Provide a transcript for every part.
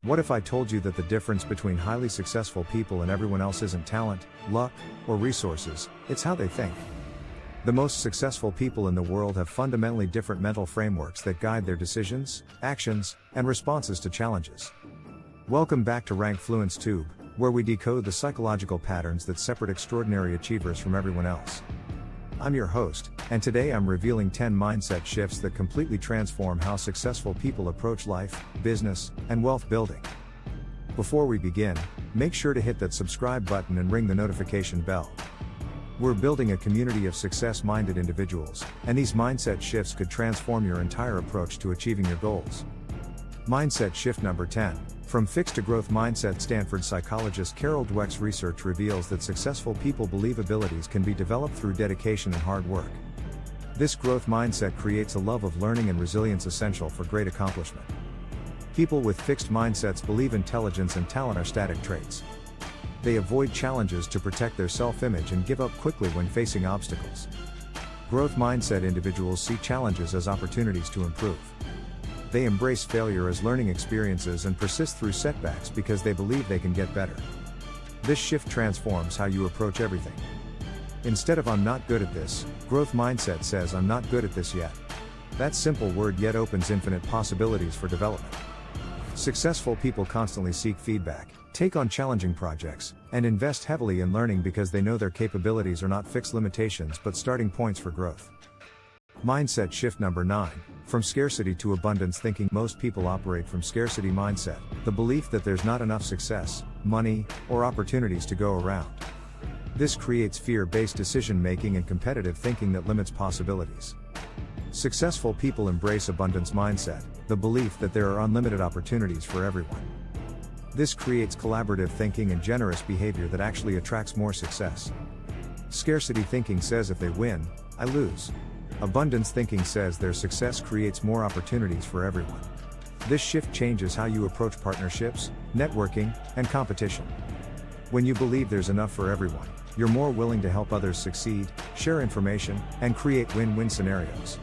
What if I told you that the difference between highly successful people and everyone else isn't talent, luck, or resources, it's how they think? The most successful people in the world have fundamentally different mental frameworks that guide their decisions, actions, and responses to challenges. Welcome back to Rank Fluence Tube, where we decode the psychological patterns that separate extraordinary achievers from everyone else. I'm your host, and today I'm revealing 10 mindset shifts that completely transform how successful people approach life, business, and wealth building. Before we begin, make sure to hit that subscribe button and ring the notification bell. We're building a community of success-minded individuals, and these mindset shifts could transform your entire approach to achieving your goals. Mindset shift number 10. From fixed to growth mindset. Stanford psychologist Carol Dweck's research reveals that successful people believe abilities can be developed through dedication and hard work. This growth mindset creates a love of learning and resilience essential for great accomplishment. People with fixed mindsets believe intelligence and talent are static traits. They avoid challenges to protect their self-image and give up quickly when facing obstacles. Growth mindset individuals see challenges as opportunities to improve. They embrace failure as learning experiences and persist through setbacks because they believe they can get better. This shift transforms how you approach everything. Instead of "I'm not good at this," growth mindset says "I'm not good at this yet." That simple word "yet" opens infinite possibilities for development. Successful people constantly seek feedback, take on challenging projects, and invest heavily in learning because they know their capabilities are not fixed limitations but starting points for growth. Mindset shift number 9. From scarcity to abundance thinking. Most people operate from scarcity mindset, the belief that there's not enough success, money, or opportunities to go around. This creates fear-based decision-making and competitive thinking that limits possibilities. Successful people embrace abundance mindset, the belief that there are unlimited opportunities for everyone. This creates collaborative thinking and generous behavior that actually attracts more success. Scarcity thinking says if they win, I lose. Abundance thinking says their success creates more opportunities for everyone. This shift changes how you approach partnerships, networking, and competition. When you believe there's enough for everyone, you're more willing to help others succeed, share information, and create win-win scenarios.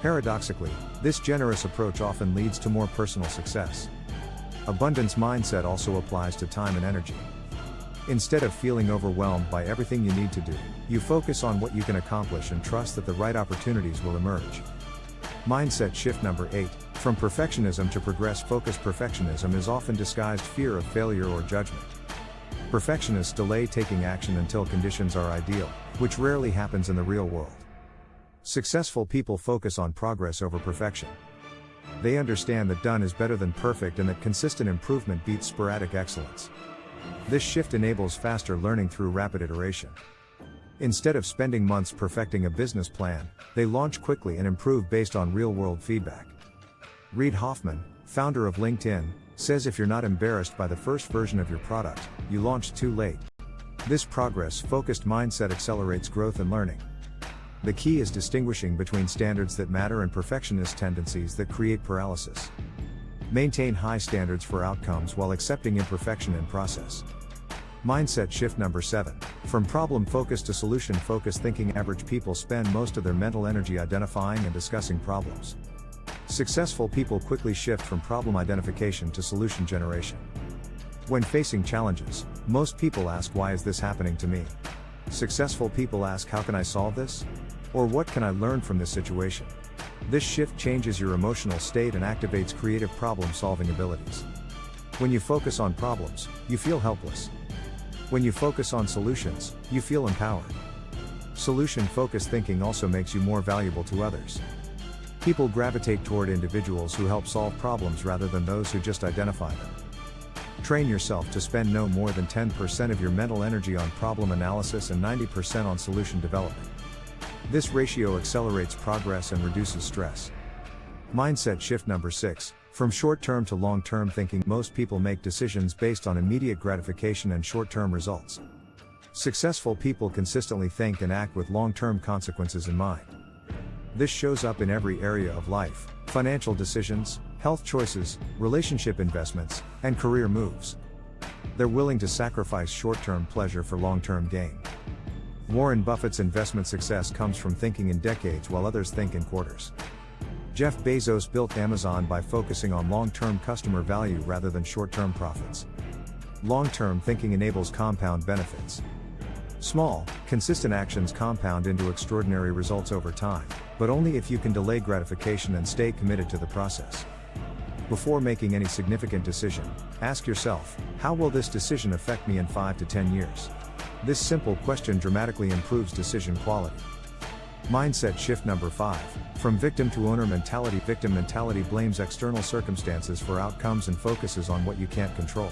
Paradoxically, this generous approach often leads to more personal success. Abundance mindset also applies to time and energy. Instead of feeling overwhelmed by everything you need to do, you focus on what you can accomplish and trust that the right opportunities will emerge. Mindset shift number 8. From perfectionism to progress focus. Perfectionism is often disguised fear of failure or judgment. Perfectionists delay taking action until conditions are ideal, which rarely happens in the real world. Successful people focus on progress over perfection. They understand that done is better than perfect and that consistent improvement beats sporadic excellence. This shift enables faster learning through rapid iteration. Instead of spending months perfecting a business plan, they launch quickly and improve based on real-world feedback. Reid Hoffman, founder of LinkedIn, says if you're not embarrassed by the first version of your product, you launched too late. This progress-focused mindset accelerates growth and learning. The key is distinguishing between standards that matter and perfectionist tendencies that create paralysis. Maintain high standards for outcomes while accepting imperfection in process. Mindset shift number 7. From problem-focused to solution-focused thinking. Average people spend most of their mental energy identifying and discussing problems. Successful people quickly shift from problem identification to solution generation. When facing challenges, most people ask, "Why is this happening to me?" Successful people ask, "How can I solve this?" Or "What can I learn from this situation?" This shift changes your emotional state and activates creative problem-solving abilities. When you focus on problems, you feel helpless. When you focus on solutions, you feel empowered. Solution-focused thinking also makes you more valuable to others. People gravitate toward individuals who help solve problems rather than those who just identify them. Train yourself to spend no more than 10% of your mental energy on problem analysis and 90% on solution development. This ratio accelerates progress and reduces stress. Mindset shift number 6. From short-term to long-term thinking. Most people make decisions based on immediate gratification and short-term results. Successful people consistently think and act with long-term consequences in mind. This shows up in every area of life: financial decisions, health choices, relationship investments, and career moves. They're willing to sacrifice short-term pleasure for long-term gain. Warren Buffett's investment success comes from thinking in decades while others think in quarters. Jeff Bezos built Amazon by focusing on long-term customer value rather than short-term profits. Long-term thinking enables compound benefits. Small, consistent actions compound into extraordinary results over time, but only if you can delay gratification and stay committed to the process. Before making any significant decision, ask yourself, how will this decision affect me in 5 to 10 years? This simple question dramatically improves decision quality. Mindset shift number 5. From victim to owner mentality. Victim mentality blames external circumstances for outcomes and focuses on what you can't control.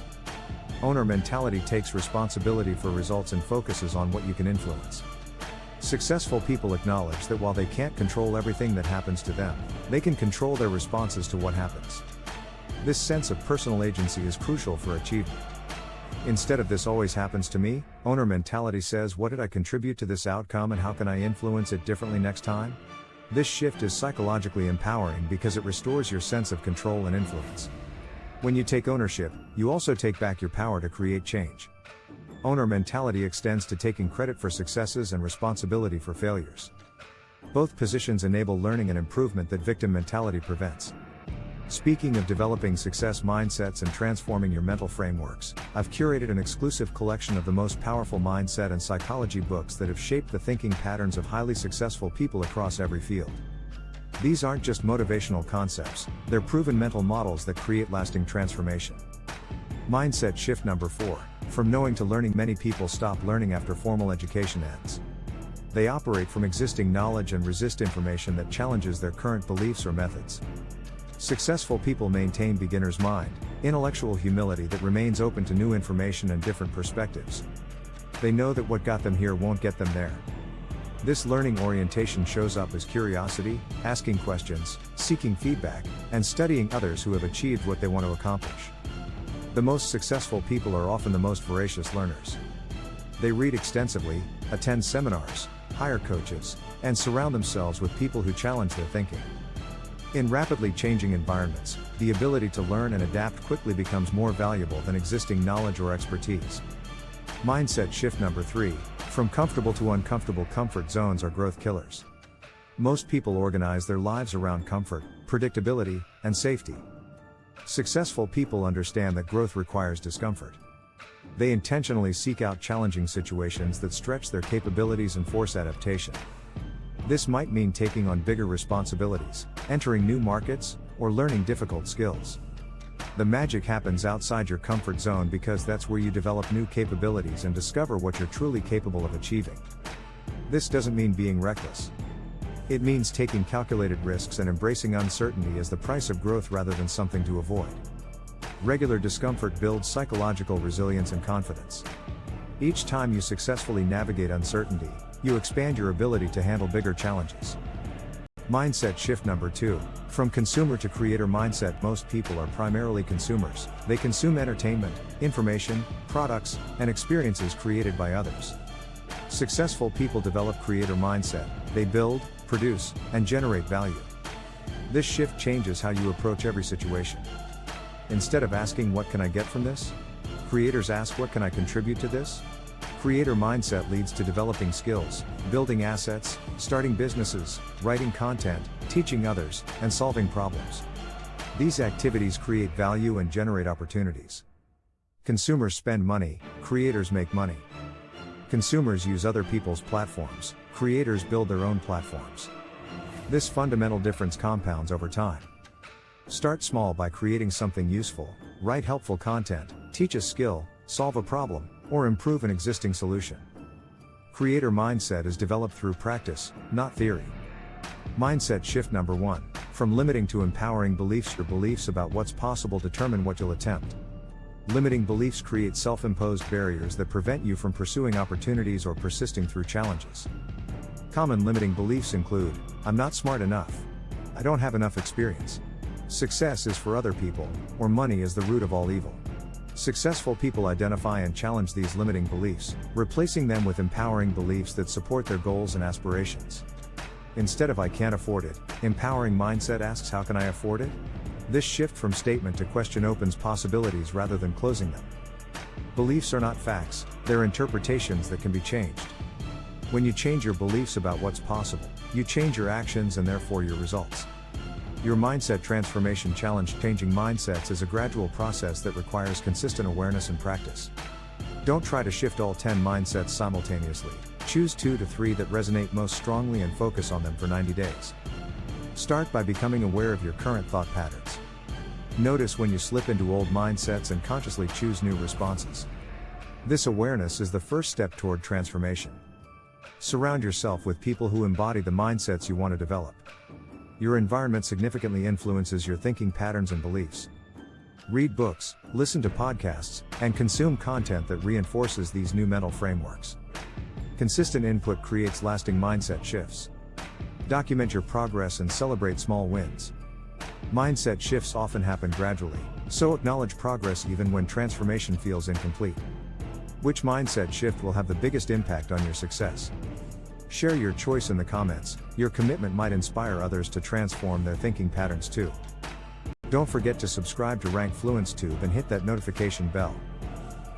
Owner mentality takes responsibility for results and focuses on what you can influence. Successful people acknowledge that while they can't control everything that happens to them, they can control their responses to what happens. This sense of personal agency is crucial for achievement. Instead of "this always happens to me," owner mentality says, what did I contribute to this outcome and how can I influence it differently next time? This shift is psychologically empowering because it restores your sense of control and influence. When you take ownership, you also take back your power to create change. Owner mentality extends to taking credit for successes and responsibility for failures. Both positions enable learning and improvement that victim mentality prevents. Speaking of developing success mindsets and transforming your mental frameworks, I've curated an exclusive collection of the most powerful mindset and psychology books that have shaped the thinking patterns of highly successful people across every field. These aren't just motivational concepts, they're proven mental models that create lasting transformation. Mindset shift number 4. From knowing to learning. Many people stop learning after formal education ends. They operate from existing knowledge and resist information that challenges their current beliefs or methods. Successful people maintain beginner's mind, intellectual humility that remains open to new information and different perspectives. They know that what got them here won't get them there. This learning orientation shows up as curiosity, asking questions, seeking feedback, and studying others who have achieved what they want to accomplish. The most successful people are often the most voracious learners. They read extensively, attend seminars, hire coaches, and surround themselves with people who challenge their thinking. In rapidly changing environments, the ability to learn and adapt quickly becomes more valuable than existing knowledge or expertise. Mindset shift number 3. From comfortable to uncomfortable. Comfort zones are growth killers. Most people organize their lives around comfort, predictability, and safety. Successful people understand that growth requires discomfort. They intentionally seek out challenging situations that stretch their capabilities and force adaptation. This might mean taking on bigger responsibilities, entering new markets, or learning difficult skills. The magic happens outside your comfort zone because that's where you develop new capabilities and discover what you're truly capable of achieving. This doesn't mean being reckless. It means taking calculated risks and embracing uncertainty as the price of growth rather than something to avoid. Regular discomfort builds psychological resilience and confidence. Each time you successfully navigate uncertainty, you expand your ability to handle bigger challenges. Mindset shift number 2. From consumer to creator mindset. Most people are primarily consumers. They consume entertainment, information, products, and experiences created by others. Successful people develop creator mindset. They build, produce, and generate value. This shift changes how you approach every situation. Instead of asking, what can I get from this? Creators ask, what can I contribute to this? Creator mindset leads to developing skills, building assets, starting businesses, writing content, teaching others, and solving problems. These activities create value and generate opportunities. Consumers spend money, creators make money. Consumers use other people's platforms, creators build their own platforms. This fundamental difference compounds over time. Start small by creating something useful, write helpful content, teach a skill, solve a problem, or improve an existing solution. Creator mindset is developed through practice, not theory. Mindset shift number 1. From limiting to empowering. Beliefs. Your beliefs about what's possible determine what you'll attempt. Limiting beliefs create self-imposed barriers that prevent you from pursuing opportunities or persisting through challenges. Common limiting beliefs include, I'm not smart enough. I don't have enough experience. Success is for other people, or money is the root of all evil. Successful people identify and challenge these limiting beliefs, replacing them with empowering beliefs that support their goals and aspirations. Instead of I can't afford it, empowering mindset asks, how can I afford it? This shift from statement to question opens possibilities rather than closing them. Beliefs are not facts, they're interpretations that can be changed. When you change your beliefs about what's possible, you change your actions and therefore your results. Your Mindset Transformation Challenge. Changing mindsets is a gradual process that requires consistent awareness and practice. Don't try to shift all 10 mindsets simultaneously. Choose 2 to 3 that resonate most strongly and focus on them for 90 days. Start by becoming aware of your current thought patterns. Notice when you slip into old mindsets and consciously choose new responses. This awareness is the first step toward transformation. Surround yourself with people who embody the mindsets you want to develop. Your environment significantly influences your thinking patterns and beliefs. Read books, listen to podcasts, and consume content that reinforces these new mental frameworks. Consistent input creates lasting mindset shifts. Document your progress and celebrate small wins. Mindset shifts often happen gradually, so acknowledge progress even when transformation feels incomplete. Which mindset shift will have the biggest impact on your success? Share your choice in the comments. Your commitment might inspire others to transform their thinking patterns too. Don't forget to subscribe to Rank FluenceTube and hit that notification bell.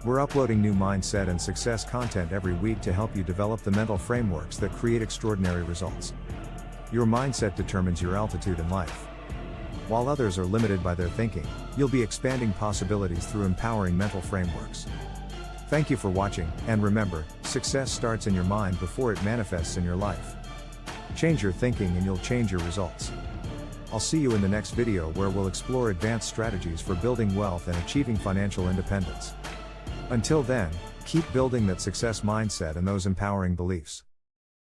We're uploading new mindset and success content every week to help you develop the mental frameworks that create extraordinary results. Your mindset determines your altitude in life. While others are limited by their thinking, you'll be expanding possibilities through empowering mental frameworks. Thank you for watching, and remember, success starts in your mind before it manifests in your life. Change your thinking and you'll change your results. I'll see you in the next video where we'll explore advanced strategies for building wealth and achieving financial independence. Until then, keep building that success mindset and those empowering beliefs.